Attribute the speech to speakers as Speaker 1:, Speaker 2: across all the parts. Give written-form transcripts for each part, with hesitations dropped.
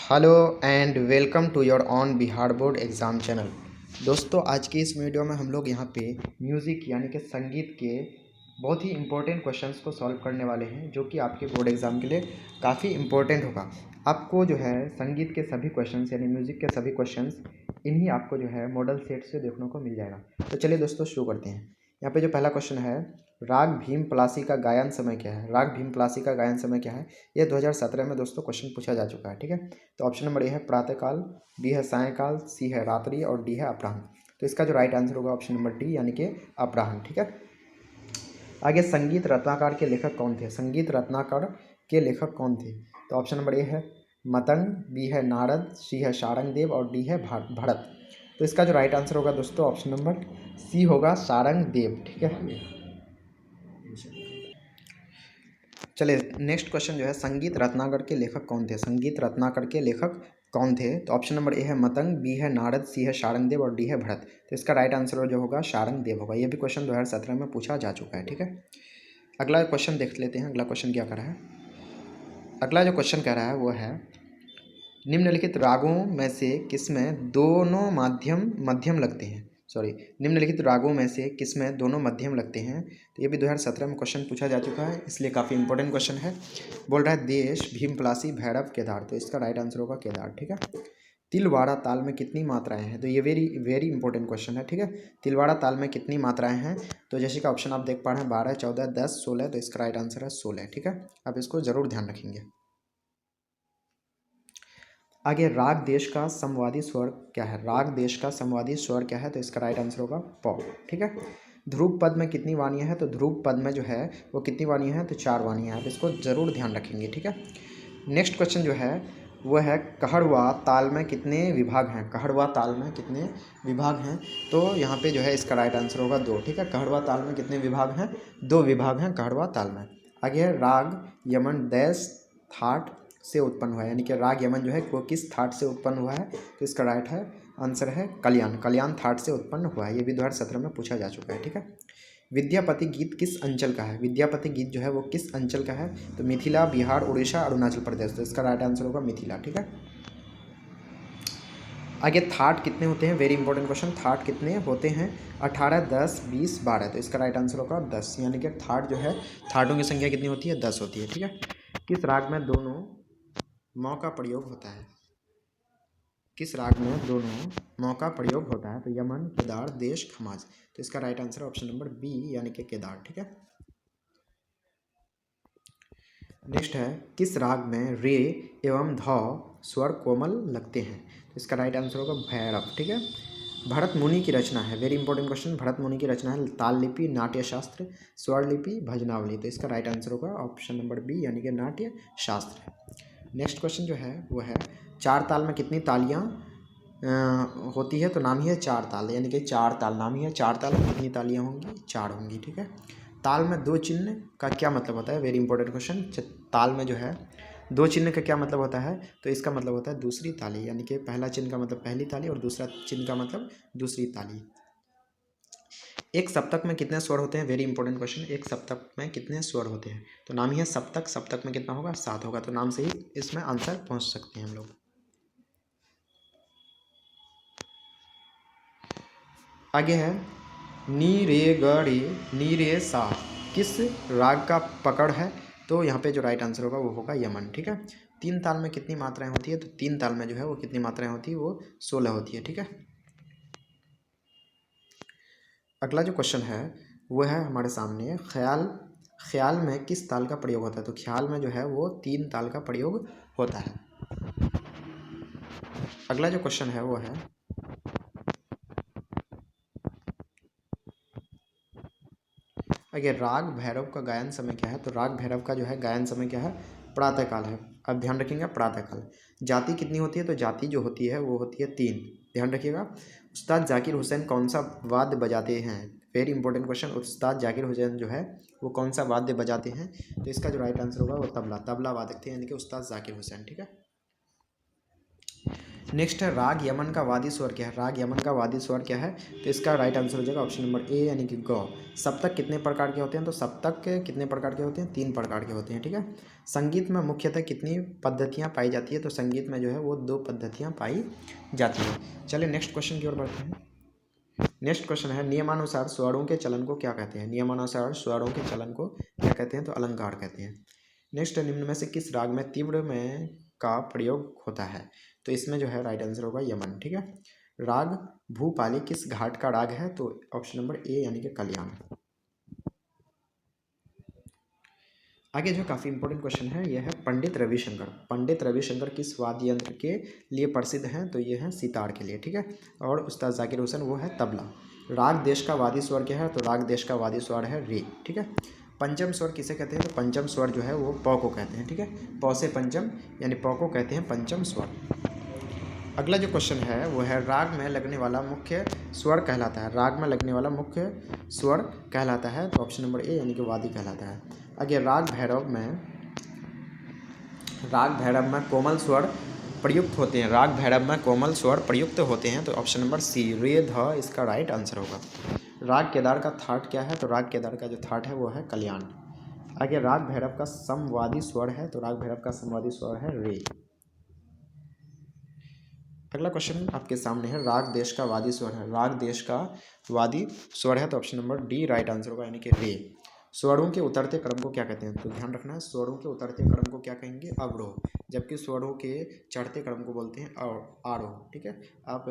Speaker 1: Hello and welcome to your on Bihar board exam channel. दोस्तों, आज की इस वीडियो में हम लोग यहाँ पे म्यूज़िक यानी कि संगीत के बहुत ही इम्पोर्टेंट क्वेश्चंस को सॉल्व करने वाले हैं, जो कि आपके बोर्ड एग्ज़ाम के लिए काफ़ी इम्पोर्टेंट होगा। आपको जो है संगीत के सभी क्वेश्चंस यानी म्यूज़िक के सभी क्वेश्चंस इन्हीं आपको जो है मॉडल सेट से देखने को मिल जाएगा। तो चलिए दोस्तों शुरू करते हैं। यहाँ पे जो पहला क्वेश्चन है, राग भीम पलासी का गायन समय क्या है? राग भीम पलासी का गायन समय क्या है? ये 2017 में दोस्तों क्वेश्चन पूछा जा चुका है। ठीक है, तो ऑप्शन नंबर ए है प्रातःकाल, बी है सायंकाल, सी है रात्रि और डी है अपराह्न। तो इसका जो राइट आंसर होगा ऑप्शन नंबर डी यानी कि अपराह्न। ठीक है, आगे संगीत रत्नाकर के लेखक कौन थे? संगीत रत्नाकर के लेखक कौन थे? तो ऑप्शन नंबर ए है मतंग, बी है नारद, सी है शारंगदेव और डी है भरत। तो इसका जो राइट आंसर होगा दोस्तों ऑप्शन नंबर सी होगा शारंगदेव। ठीक है, चलिए नेक्स्ट क्वेश्चन जो है, संगीत रत्नाकर के लेखक कौन थे? संगीत रत्नाकर के लेखक कौन थे? तो ऑप्शन नंबर ए है मतंग, बी है नारद, सी है शारंगदेव और डी है भरत। तो इसका राइट आंसर जो होगा शारंगदेव होगा। ये भी क्वेश्चन 2017 में पूछा जा चुका है। ठीक है, अगला क्वेश्चन देख लेते हैं। अगला क्वेश्चन क्या कर रहा है? अगला जो क्वेश्चन कह रहा है वो है, निम्नलिखित रागों में से किसमें दोनों मध्यम लगते हैं? निम्नलिखित रागों में से किसमें दोनों मध्यम लगते हैं? तो ये भी 2017 में क्वेश्चन पूछा जा चुका है, इसलिए काफ़ी इंपॉर्टेंट क्वेश्चन है। बोल रहा है देश, भीम पलासी, भैरव, केदार। तो इसका राइट आंसर होगा केदार। ठीक है, तिलवाड़ा ताल में कितनी मात्राएं हैं? तो ये वेरी इंपॉर्टेंट क्वेश्चन है। ठीक है, तिलवाड़ा ताल में कितनी मात्राएं हैं? तो जैसे कि ऑप्शन आप देख पा रहे हैं 12, 14, 10, 16। तो इसका राइट आंसर है 16। ठीक है, आप इसको जरूर ध्यान रखेंगे। आगे राग देश का समवादी स्वर क्या है? राग देश का समवादी स्वर क्या है? तो इसका राइट आंसर होगा प। ठीक है, ध्रुव पद में कितनी वाणियाँ हैं? तो ध्रुव पद में जो है वो कितनी वाणियाँ हैं? तो 4 वाणियाँ हैं। आप इसको जरूर ध्यान रखेंगे। ठीक है, नेक्स्ट क्वेश्चन जो है वो है, कहड़वा ताल में कितने विभाग हैं? कहड़वा ताल में कितने विभाग हैं? तो यहाँ पे जो है इसका राइट आंसर होगा 2। ठीक है, कहड़वा ताल में कितने विभाग हैं? 2 विभाग हैं कहड़वा ताल में। आगे है राग यमन डैश थाट से उत्पन्न हुआ है, यानी कि राग यमन जो है वो किस थाट से उत्पन्न हुआ है? तो इसका राइट है आंसर है कल्याण। कल्याण थाट से उत्पन्न हुआ है। ये भी 2017 में पूछा जा चुका है। ठीक है, विद्यापति गीत किस अंचल का है? विद्यापति गीत जो है वो किस अंचल का है? तो मिथिला, बिहार, उड़ीसा, अरुणाचल प्रदेश। तो इसका राइट आंसर होगा मिथिला। ठीक है, आगे थाट कितने होते हैं? Very important question. थाट कितने होते हैं? 18, 10, 20, 12। तो इसका राइट आंसर होगा 10, यानी कि थाट जो है थाटों की संख्या कितनी होती है? 10 होती है। ठीक है, किस राग में दोनों मौ का प्रयोग होता है? किस राग में दोनों मौ का प्रयोग होता है? तो यमन, केदार, देश, खमाज। तो इसका right answer option number B यानी कि केदार। ठीक है, नेक्स्ट है, किस राग में रे एवं ध स्वर कोमल लगते हैं? तो इसका राइट आंसर होगा भैरव। ठीक है, भरत मुनि की रचना है। Very important question. भरत मुनि की रचना है ताल लिपि, नाट्य शास्त्र, स्वर लिपि, भजनावली। तो इसका राइट आंसर होगा ऑप्शन नंबर बी यानी कि नाट्य शास्त्र। नेक्स्ट क्वेश्चन जो है वो है, 4 ताल में कितनी तालियां होती है? तो नाम ही है 4 ताल, यानी कि 4 ताल नाम ही है 4 ताल में कितनी तालियां होंगी? 4 होंगी। ठीक है, ताल में 2 चिन्ह का क्या मतलब होता है? Very important question. ताल में जो है 2 चिन्ह का क्या मतलब होता है? तो इसका मतलब होता है दूसरी ताली, यानी कि पहला चिन्ह का मतलब पहली ताली और दूसरा चिन्ह का मतलब दूसरी ताली। एक सप्तक में कितने स्वर होते हैं? Very important question. एक सप्तक में कितने स्वर होते हैं? तो नाम ही है सप्तक। सप्तक में कितना होगा? 7 होगा। तो नाम से ही इसमें आंसर पहुंच सकते हैं हम लोग। आगे है, नी रे ग रे नी रे सा किस राग का पकड़ है? तो यहाँ पे जो राइट आंसर होगा वो होगा यमन। ठीक है, 3 ताल में कितनी मात्राएं होती है? तो 3 ताल में जो है वो कितनी मात्राएं होती है? वो 16 होती है। ठीक है, अगला जो क्वेश्चन है वो है हमारे सामने, ख्याल में किस ताल का प्रयोग होता है? तो ख्याल में जो है वो 3 ताल का प्रयोग होता है। अगला जो क्वेश्चन है वो है, अगर राग भैरव का गायन समय क्या है? तो राग भैरव का जो है गायन समय क्या है? प्रातःकाल है। अब ध्यान रखिएगा प्रातःकाल। जाति कितनी होती है? तो जाति जो होती है वो होती है 3। ध्यान रखिएगा। उस्ताद जाकिर हुसैन कौन सा वाद्य बजाते हैं? Very important question. उस्ताद जाकिर हुसैन जो है वो कौन सा वाद्य बजाते हैं? तो इसका जो राइट आंसर होगा वो तबला वादक थे, यानी कि उस्ताद जाकिर हुसैन। ठीक है, नेक्स्ट है राग यमन का वादी स्वर क्या है। राग यमन का वादी स्वर क्या है, तो इसका राइट आंसर हो जाएगा ऑप्शन नंबर ए यानी कि ग। सप्तक कितने प्रकार के होते हैं, तो सप्तक कितने प्रकार के होते हैं, 3 प्रकार के होते हैं, ठीक है। संगीत में मुख्यतः कितनी पद्धतियाँ पाई जाती है, तो संगीत में जो है वो 2 पद्धतियाँ पाई जाती है। चलिए नेक्स्ट क्वेश्चन की ओर बढ़ते हैं। नेक्स्ट क्वेश्चन है नियमानुसार स्वरों के चलन को क्या कहते हैं। नियमानुसार स्वरों के चलन को क्या कहते हैं, तो अलंकार कहते हैं। नेक्स्ट निम्न में से किस राग में तीव्र में का प्रयोग होता है, तो इसमें जो है राइट आंसर होगा यमन, ठीक है। राग भूपाली किस घाट का राग है, तो ऑप्शन नंबर ए यानी कि कल्याण। आगे जो काफ़ी इंपॉर्टेंट क्वेश्चन है यह है पंडित रविशंकर। पंडित रविशंकर किस वाद्य यंत्र के लिए प्रसिद्ध हैं, तो ये है सितार के लिए, ठीक है। और उस्ताद जाकिर हुसैन वो है तबला। राग देश का वादी स्वर क्या है, तो राग देश का वादी स्वर है रे, ठीक है। पंचम स्वर किसे कहते हैं, तो पंचम स्वर जो है वो पौ को कहते हैं, ठीक है। पौ से पंचम यानी पौ को कहते हैं पंचम स्वर। अगला जो क्वेश्चन है वो है राग में लगने वाला मुख्य स्वर कहलाता है। राग में लगने वाला मुख्य स्वर कहलाता है, तो ऑप्शन नंबर ए यानी कि वादी कहलाता है। आगे राग भैरव में कोमल स्वर प्रयुक्त होते हैं। राग भैरव में कोमल स्वर प्रयुक्त होते हैं, तो ऑप्शन नंबर सी रे ध इसका राइट आंसर होगा। राग केदार का थाट क्या है, तो राग केदार का जो थाट है वो है कल्याण। आगे राग भैरव का समवादी स्वर है, तो राग भैरव का समवादी स्वर है रे। अगला क्वेश्चन आपके सामने है राग देश का वादी स्वर है। राग देश का वादी स्वर है, तो option number D right answer होगा यानी कि रे। स्वरों के उतरते क्रम को क्या कहते हैं, तो ध्यान रखना है स्वरों के उतरते क्रम को क्या कहेंगे, अवरोह। जबकि स्वरों के चढ़ते क्रम को बोलते हैं आरोह, ठीक है। आप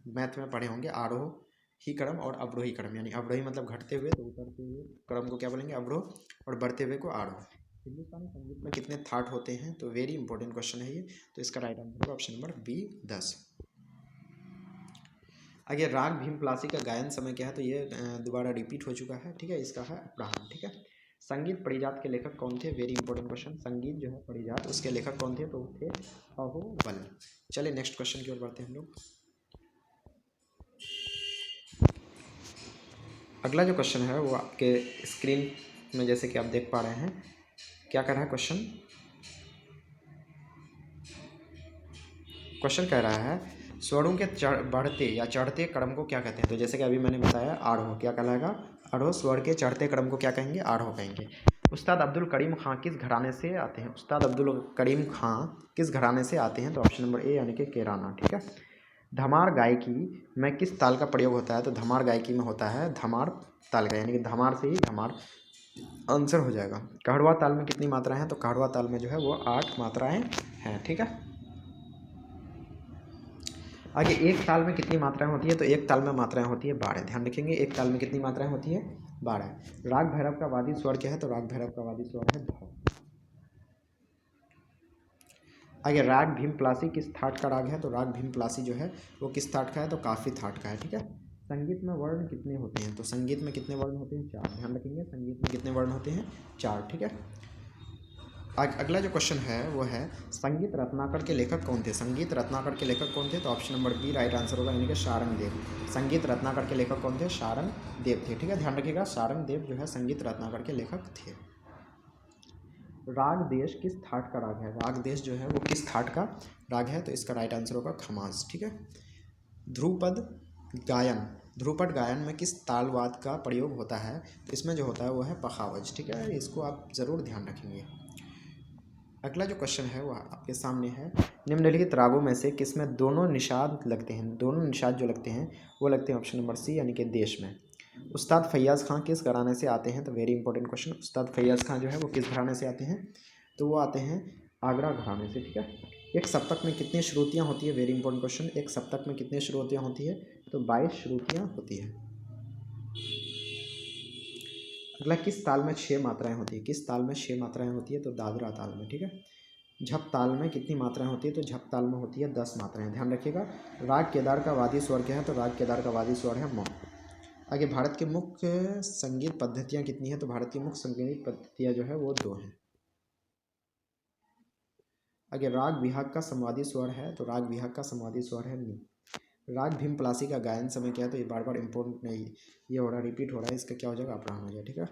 Speaker 1: मैथ में पढ़े होंगे आरोह ही क्रम और अवरोही क्रम, यानी अवरोही मतलब घटते हुए, तो उतरते हुए क्रम को क्या बोलेंगे अवरोह, और बढ़ते हुए को आरोह। हिंदुस्तानी संगीत में कितने थाट होते हैं, तो वेरी इंपॉर्टेंट क्वेश्चन है ये, तो इसका राइट आंसर होगा ऑप्शन नंबर बी 10। आगे राग भीमप्लासी का गायन समय क्या है, तो ये दोबारा रिपीट हो चुका है, ठीक है। इसका है अपराहन, ठीक है। संगीत परिजात के लेखक कौन थे, वेरी इंपॉर्टेंट क्वेश्चन। संगीत जो है परिजात उसके लेखक कौन थे, तो थे अहोबल। चलिए नेक्स्ट क्वेश्चन की ओर बढ़ते हैं हम लोग। अगला जो क्वेश्चन है वो आपके स्क्रीन में जैसे कि आप देख पा रहे हैं, क्या कर रहा है क्वेश्चन कह रहा है स्वरों के बढ़ते या चढ़ते क्रम को क्या कहते हैं, तो जैसे कि अभी मैंने बताया आरोह क्या कहलाएगा, आरोह। स्वर के चढ़ते क्रम को क्या कहेंगे, आरोह कहेंगे। उस्ताद अब्दुल करीम खां किस घराने से आते हैं। उस्ताद अब्दुल करीम खां किस घराने से आते हैं, तो ऑप्शन नंबर ए यानी कि केराना, ठीक है। धमार गायकी में किस ताल का प्रयोग होता है, तो धमार गायकी में होता है धमार ताल का, यानी कि धमार से ही धमार आंसर हो जाएगा। कहड़वा ताल में कितनी मात्राएं हैं, तो कहड़वा ताल में जो है वो 8 मात्राएं हैं, ठीक है। आगे एक ताल में कितनी मात्राएं होती है, तो एक ताल में मात्राएं होती है 12। ध्यान रखेंगे एक ताल में कितनी मात्राएं होती है, 12। राग भैरव का वादी स्वर क्या है, तो राग भैरव का वादी स्वर है ध। आगे राग भीमप्लासी किस थाट का राग है, तो राग भीमप्लासी जो है वो किस थाट का है, तो काफी थाट का है, ठीक है। संगीत में वर्ण कितने होते हैं, तो संगीत में कितने वर्ण होते हैं, 4। ध्यान रखेंगे संगीत में कितने वर्ण होते हैं, 4, ठीक है। अगला जो क्वेश्चन है वो है संगीत रत्नाकर के लेखक कौन थे। संगीत रत्नाकर के लेखक कौन थे, तो option number B right answer होगा यानी कि शारंग देव। संगीत रत्नाकर के लेखक कौन थे, शारंग देव थे, ठीक है। ध्यान रखिएगा शारंग देव जो है संगीत रत्नाकर के लेखक थे। राग देश किस थाट का राग है। राग देश जो है वो किस थाट का राग है, तो इसका राइट आंसर होगा खमाज, ठीक है। ध्रुपद गायन में किस तालवाद का प्रयोग होता है, तो इसमें जो होता है वो है पखावज, ठीक है। इसको आप ज़रूर ध्यान रखेंगे। अगला जो क्वेश्चन है वो आपके सामने है निम्नलिखित रागों में से किसमें दोनों निषाद लगते हैं। दोनों निषाद जो लगते हैं वो लगते हैं ऑप्शन नंबर सी यानी कि देश में। उस्ताद फैयाज़ खां किस घराने से आते हैं, तो वेरी इंपॉर्टेंट क्वेश्चन। उस्ताद फैयाज़ खां जो है वो किस घराने से आते हैं, तो वो आते हैं आगरा घराने से, ठीक है। एक सप्तक में कितनी श्रुतियाँ होती है, वेरी इंपॉर्टेंट क्वेश्चन। एक सप्तक में कितनी श्रुतियाँ होती है, तो 22 श्रुतियाँ होती है। अगला किस ताल में 6 मात्राएं होती है। किस ताल में 6 मात्राएं होती है, तो दादरा ताल में, ठीक है। झप ताल में कितनी मात्राएं होती है, तो झप ताल में होती है 10 मात्राएं। ध्यान रखिएगा। राग केदार का वादी स्वर क्या है, तो राग केदार का वादी स्वर है म। आगे भारत की मुख्य संगीत पद्धतियां कितनी है, तो भारत की मुख्य संगीत पद्धतियां जो है वो 2 हैं। आगे राग बिहाग का संवादी स्वर है, तो राग बिहाग का संवादी स्वर है नी। राग भीमप्लासी का गायन समय क्या है, तो ये बार बार इंपॉर्टेंट नहीं, ये हो रहा है रिपीट हो रहा है, इसका क्या हो जाएगा अपराहन हो जाएगा, ठीक है।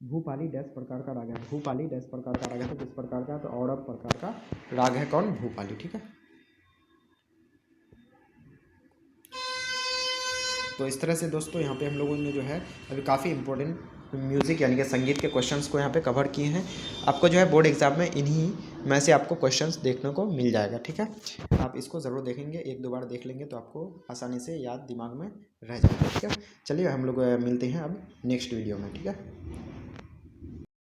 Speaker 1: भूपाली डैश प्रकार का राग है। भूपाली डैश प्रकार का राग है, तो किस प्रकार का, तो औरव प्रकार का राग है कौन, भूपाली। ठीक है, तो इस तरह से दोस्तों यहाँ पे हम लोगों ने जो है अभी काफ़ी इंपॉर्टेंट म्यूज़िक यानी कि संगीत के क्वेश्चंस को यहाँ पे कवर किए हैं। आपको जो है बोर्ड एग्जाम में इन्हीं में से आपको क्वेश्चंस देखने को मिल जाएगा। ठीक है, आप इसको ज़रूर देखेंगे, एक दो बार देख लेंगे तो आपको आसानी से याद दिमाग में रह जाएगा। ठीक है, चलिए हम लोग मिलते हैं अब नेक्स्ट वीडियो में। ठीक है।